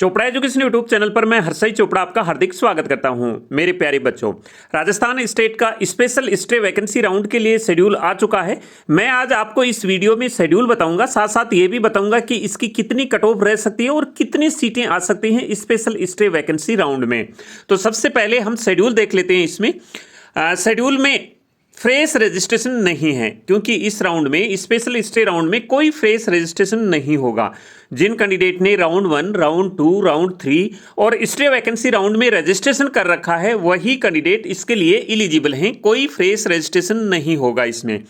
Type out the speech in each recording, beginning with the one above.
Chopra education YouTube channel पर मैं हर्षई चोपड़ा आपका हार्दिक स्वागत करता हूं। मेरे प्यारे बच्चों, राजस्थान स्टेट का स्पेशल स्टे वैकेंसी राउंड के लिए शेड्यूल आ चुका है। मैं आज आपको इस वीडियो में शेड्यूल बताऊंगा, साथ साथ ये भी बताऊंगा कि इसकी कितनी कट ऑफ रह सकती है और कितनी सीटें आ सकती हैं स्पेशल स्टे वैकेंसी राउंड में। तो सबसे पहले हम शेड्यूल देख लेते हैं। इसमें शेड्यूल में फ्रेश रजिस्ट्रेशन नहीं है, क्योंकि इस राउंड में स्पेशल स्टे राउंड में कोई फ्रेश रजिस्ट्रेशन नहीं होगा। जिन कैंडिडेट ने राउंड 1, राउंड 2, राउंड 3 और स्टे वैकेंसी राउंड में रजिस्ट्रेशन कर रखा है, वही कैंडिडेट इसके लिए एलिजिबल हैं। कोई फ्रेश रजिस्ट्रेशन नहीं होगा। इसमें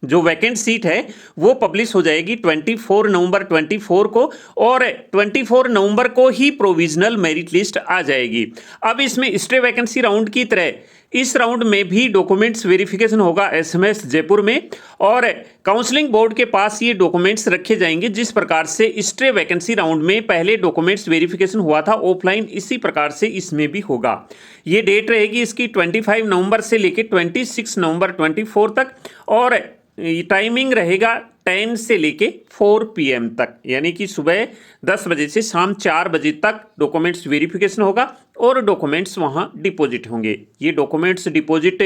जो वैकेंट सीट है वो पब्लिश हो जाएगी 24 नवंबर 24 को, और 24 नवंबर को ही प्रोविजनल मेरिट लिस्ट आ जाएगी। अब इसमें स्टे वैकेंसी राउंड की तरह इस राउंड में भी डॉक्यूमेंट्स वेरिफिकेशन होगा एसएमएस जयपुर में, और काउंसलिंग बोर्ड के पास ये डॉक्यूमेंट्स रखे जाएंगे। जिस प्रकार से स्टे वैकेंसी राउंड में पहले डॉक्यूमेंट्स वेरिफिकेशन हुआ था ऑफलाइन, इसी प्रकार से इसमें भी होगा। ये डेट रहेगी इसकी 25 नवंबर से लेकर 26 नवंबर 24 तक, और टाइमिंग रहेगा 10 से लेके 4 PM तक, यानी कि सुबह 10 बजे से शाम 4 बजे तक डॉक्यूमेंट्स वेरिफिकेशन होगा और डॉक्यूमेंट्स वहां डिपॉजिट होंगे। ये डॉक्यूमेंट्स डिपॉजिट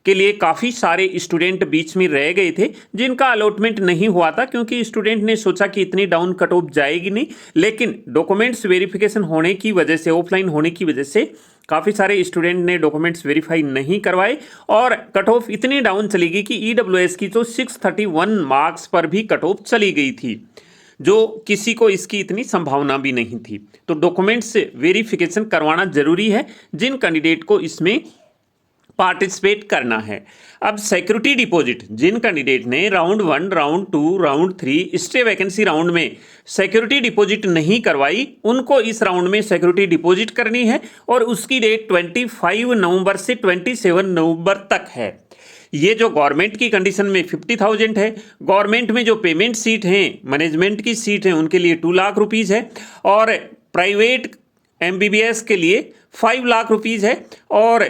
के लिए काफ़ी सारे स्टूडेंट बीच में रह गए थे जिनका अलॉटमेंट नहीं हुआ था, क्योंकि स्टूडेंट ने सोचा कि इतनी डाउन कट ऑफ जाएगी नहीं, लेकिन डॉक्यूमेंट्स वेरिफिकेशन होने की वजह से, ऑफलाइन होने की वजह से काफ़ी सारे स्टूडेंट ने डॉक्यूमेंट्स वेरीफाई नहीं करवाए और कट ऑफ इतनी डाउन चली गई कि ईडब्ल्यूएस की तो 631 मार्क्स पर भी कट ऑफ चली गई थी, जो किसी को इसकी इतनी संभावना भी नहीं थी। तो डॉक्यूमेंट्स वेरिफिकेशन करवाना जरूरी है जिन कैंडिडेट को इसमें पार्टिसिपेट करना है। अब सिक्योरिटी डिपॉजिट, जिन कैंडिडेट ने round 1, round 2, round 3 stay vacancy round में सिक्योरिटी डिपॉजिट नहीं करवाई, उनको इस राउंड में सिक्योरिटी डिपॉजिट करनी है, और उसकी डेट 25 नवंबर से 27 नवंबर तक है। ये जो गवर्नमेंट की कंडीशन में 50,000 है, गवर्नमेंट में जो पेमेंट सीट हैं, मैनेजमेंट की सीट हैं, उनके लिए 2 लाख रुपीज़ है, और प्राइवेट MBBS के लिए 5 लाख रुपीज़ है, और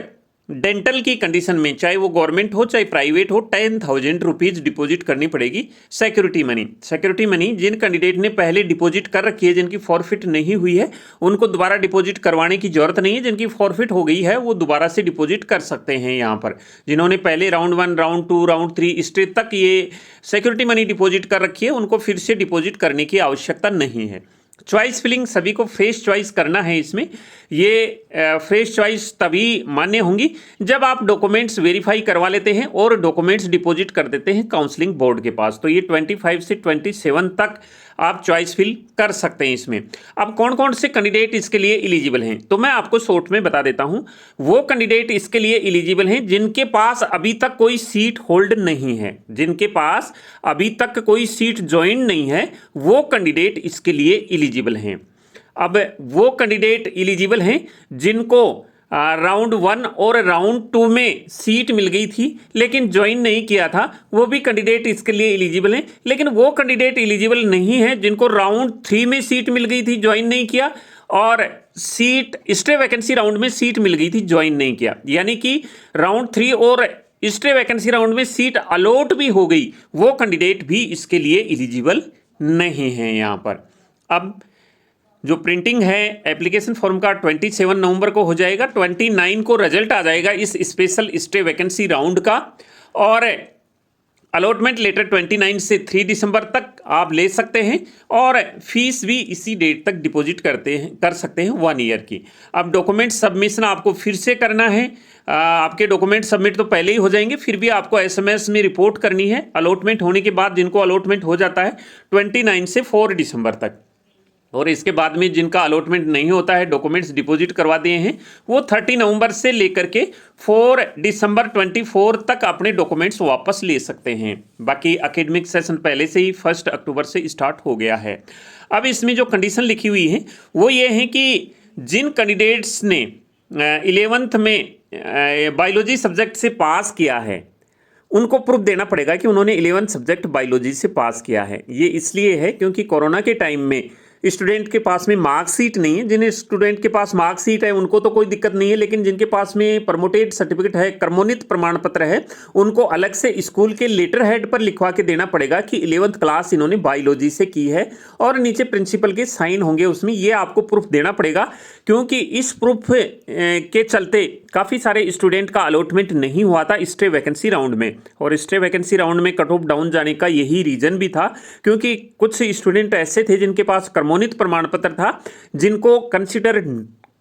डेंटल की कंडीशन में चाहे वो गवर्नमेंट हो चाहे प्राइवेट हो 10,000 रुपीज़ डिपॉजिट करनी पड़ेगी सिक्योरिटी मनी। सिक्योरिटी मनी जिन कैंडिडेट ने पहले डिपॉजिट कर रखी है, जिनकी फॉरफिट नहीं हुई है, उनको दोबारा डिपॉजिट करवाने की जरूरत नहीं है। जिनकी फॉरफिट हो गई है वो दोबारा से डिपॉजिट कर सकते हैं। यहाँ पर जिन्होंने पहले राउंड 1, राउंड 2, राउंड 3 स्टे तक ये सिक्योरिटी मनी डिपॉजिट कर रखी है, उनको फिर से डिपॉजिट करने की आवश्यकता नहीं है। चॉइस फिलिंग सभी को फ्रेश चॉइस करना है। इसमें ये फ्रेश चॉइस तभी मान्य होंगी जब आप डॉक्यूमेंट्स वेरीफाई करवा लेते हैं और डॉक्यूमेंट्स डिपॉजिट कर देते हैं काउंसलिंग बोर्ड के पास। तो ये 25 से 27 तक आप चॉइस फिल कर सकते हैं इसमें। अब कौन कौन से कैंडिडेट इसके लिए एलिजिबल हैं, तो मैं आपको शॉर्ट में बता देता हूं। वो कैंडिडेट इसके लिए एलिजिबल हैं जिनके पास अभी तक कोई सीट होल्ड नहीं है, जिनके पास अभी तक कोई सीट ज्वाइन नहीं है, वो कैंडिडेट इसके लिए एलिजिबल हैं। अब वो कैंडिडेट एलिजिबल हैं जिनको राउंड 1 और राउंड 2 में सीट मिल गई थी लेकिन ज्वाइन नहीं किया था, वो भी कैंडिडेट इसके लिए एलिजिबल हैं। लेकिन वो कैंडिडेट एलिजिबल नहीं है जिनको राउंड 3 में सीट मिल गई थी, ज्वाइन नहीं किया, और सीट स्टे वैकेंसी राउंड में सीट मिल गई थी, ज्वाइन नहीं किया। यानी कि राउंड 3 और स्टे वैकेंसी राउंड में सीट अलॉट भी हो गई, वो कैंडिडेट भी इसके लिए एलिजिबल नहीं है। यहाँ पर अब जो प्रिंटिंग है एप्लीकेशन फॉर्म का 27 नवंबर को हो जाएगा, 29 को रिजल्ट आ जाएगा इस स्पेशल स्टे वैकेंसी राउंड का, और अलॉटमेंट लेटर 29 से 3 दिसंबर तक आप ले सकते हैं, और फीस भी इसी डेट तक डिपॉजिट कर सकते हैं 1 ईयर की। अब डॉक्यूमेंट सबमिशन आपको फिर से करना है। आपके डॉक्यूमेंट सबमिट तो पहले ही हो जाएंगे, फिर भी आपको SMS में रिपोर्ट करनी है अलॉटमेंट होने के बाद। जिनको अलॉटमेंट हो जाता है 29 से 4 दिसंबर तक, और इसके बाद में जिनका अलॉटमेंट नहीं होता है, डॉक्यूमेंट्स डिपॉजिट करवा दिए हैं, वो 30 नवंबर से लेकर के 4 दिसंबर 24 तक अपने डॉक्यूमेंट्स वापस ले सकते हैं। बाकी एकेडमिक सेशन पहले से ही 1 अक्टूबर से स्टार्ट हो गया है। अब इसमें जो कंडीशन लिखी हुई है वो ये है कि जिन कैंडिडेट्स ने 11th में बायोलॉजी सब्जेक्ट से पास किया है, उनको प्रूफ देना पड़ेगा कि उन्होंने 11th सब्जेक्ट बायोलॉजी से पास किया है। ये इसलिए है क्योंकि कोरोना के टाइम में स्टूडेंट के पास में मार्कशीट नहीं है, जिन स्टूडेंट के पास मार्कशीट है उनको तो कोई दिक्कत नहीं है, लेकिन जिनके पास में प्रमोटेड सर्टिफिकेट है, क्रमोन्नत प्रमाण पत्र है, उनको अलग से स्कूल के लेटर हेड पर लिखवा के देना पड़ेगा कि 11th क्लास इन्होंने बायोलॉजी से की है, और नीचे प्रिंसिपल के साइन होंगे उसमें, ये आपको प्रूफ देना पड़ेगा। क्योंकि इस प्रूफ के चलते काफ़ी सारे स्टूडेंट का अलॉटमेंट नहीं हुआ था स्टे वैकेंसी राउंड में, और स्टे वैकेंसी राउंड में कट ऑफ डाउन जाने का यही रीजन भी था, क्योंकि कुछ स्टूडेंट ऐसे थे जिनके पास क्रमोन्नत प्रमाण पत्र था, जिनको कंसिडर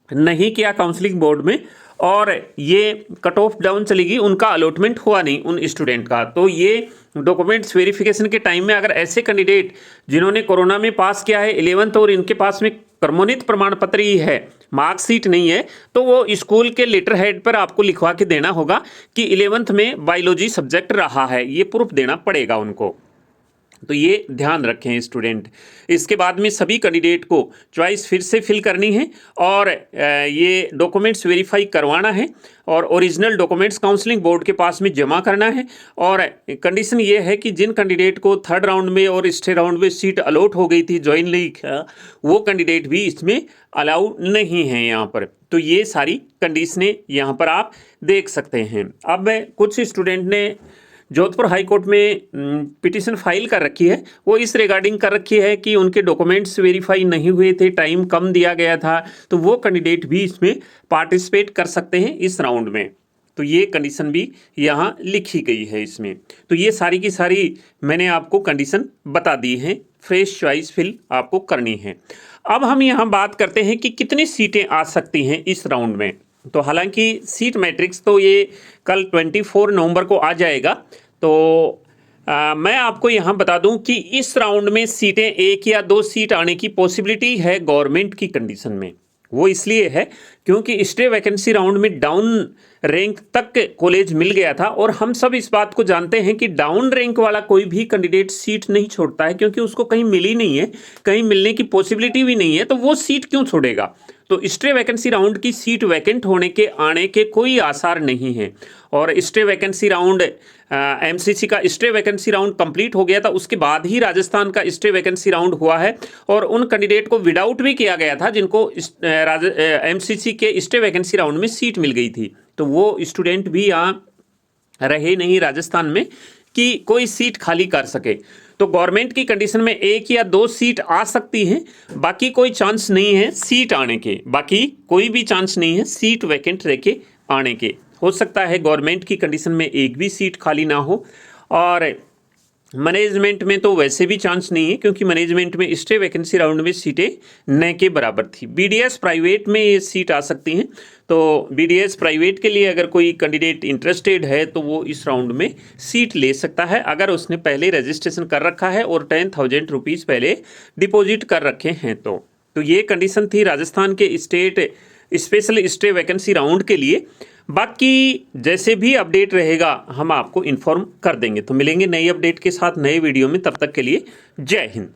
नहीं किया काउंसलिंग बोर्ड में, और ये कट ऑफ डाउन चलेगी, उनका अलॉटमेंट हुआ नहीं उन स्टूडेंट का। तो ये डॉक्यूमेंट्स वेरिफिकेशन के टाइम में अगर ऐसे कैंडिडेट जिन्होंने कोरोना में पास किया है 11th और इनके पास में क्रमोन्नत प्रमाण पत्र ही है, मार्कशीट नहीं है, तो वो स्कूल के लेटर हेड पर आपको लिखवा के देना होगा कि 11th में बायोलॉजी सब्जेक्ट रहा है, ये प्रूफ देना पड़ेगा उनको। तो ये ध्यान रखें स्टूडेंट। इसके बाद में सभी कैंडिडेट को चॉइस फिर से फिल करनी है, और ये डॉक्यूमेंट्स वेरीफाई करवाना है, और ओरिजिनल डॉक्यूमेंट्स काउंसलिंग बोर्ड के पास में जमा करना है। और कंडीशन ये है कि जिन कैंडिडेट को 3rd राउंड में और स्टे राउंड में सीट अलॉट हो गई थी ज्वाइन लीग, वो कैंडिडेट भी इसमें अलाउ नहीं है यहाँ पर। तो ये सारी कंडीशनें यहाँ पर आप देख सकते हैं। अब कुछ स्टूडेंट ने जोधपुर हाई कोर्ट में पिटीशन फाइल कर रखी है, वो इस रिगार्डिंग कर रखी है कि उनके डॉक्यूमेंट्स वेरीफाई नहीं हुए थे, टाइम कम दिया गया था, तो वो कैंडिडेट भी इसमें पार्टिसिपेट कर सकते हैं इस राउंड में। तो ये कंडीशन भी यहाँ लिखी गई है इसमें। तो ये सारी की सारी मैंने आपको कंडीशन बता दी है, फ्रेश चॉइस फिल आपको करनी है। अब हम यहाँ बात करते हैं कि कितनी सीटें आ सकती हैं इस राउंड में। तो हालांकि सीट मैट्रिक्स तो ये कल 24 नवंबर को आ जाएगा, तो मैं आपको यहाँ बता दूं कि इस राउंड में सीटें 1 या 2 सीट आने की पॉसिबिलिटी है गवर्नमेंट की कंडीशन में। वो इसलिए है क्योंकि स्टे वैकेंसी राउंड में डाउन रैंक तक कॉलेज मिल गया था, और हम सब इस बात को जानते हैं कि डाउन रैंक वाला कोई भी कैंडिडेट सीट नहीं छोड़ता है, क्योंकि उसको कहीं मिली नहीं है, कहीं मिलने की पॉसिबिलिटी भी नहीं है, तो वो सीट क्यों छोड़ेगा। तो स्टे वैकेंसी राउंड की सीट वैकेंट होने के आने के कोई आसार नहीं है। और स्टे वैकेंसी राउंड एमसीसी का स्टे वैकेंसी राउंड कंप्लीट हो गया था, उसके बाद ही राजस्थान का स्टे वैकेंसी राउंड हुआ है, और उन कैंडिडेट को विदाउट भी किया गया था जिनको एमसीसी के स्टे वैकेंसी राउंड में सीट मिल गई थी। तो वो स्टूडेंट भी यहाँ रहे नहीं राजस्थान में कि कोई सीट खाली कर सके। तो गवर्नमेंट की कंडीशन में 1 या 2 सीट आ सकती हैं, बाकी कोई चांस नहीं है सीट आने के, बाकी कोई भी चांस नहीं है सीट वैकेंट रह के आने के। हो सकता है गवर्नमेंट की कंडीशन में एक भी सीट खाली ना हो, और मैनेजमेंट में तो वैसे भी चांस नहीं है, क्योंकि मैनेजमेंट में स्टे वैकेंसी राउंड में सीटें न के बराबर थी। बीडीएस प्राइवेट में ये सीट आ सकती हैं, तो बीडीएस प्राइवेट के लिए अगर कोई कैंडिडेट इंटरेस्टेड है तो वो इस राउंड में सीट ले सकता है, अगर उसने पहले रजिस्ट्रेशन कर रखा है और 10,000 रुपीज़ पहले डिपॉजिट कर रखे हैं। तो ये कंडीशन थी राजस्थान के state special stay vacancy round के लिए। बाकी जैसे भी अपडेट रहेगा हम आपको इन्फॉर्म कर देंगे। तो मिलेंगे नई अपडेट के साथ नए वीडियो में, तब तक के लिए जय हिंद।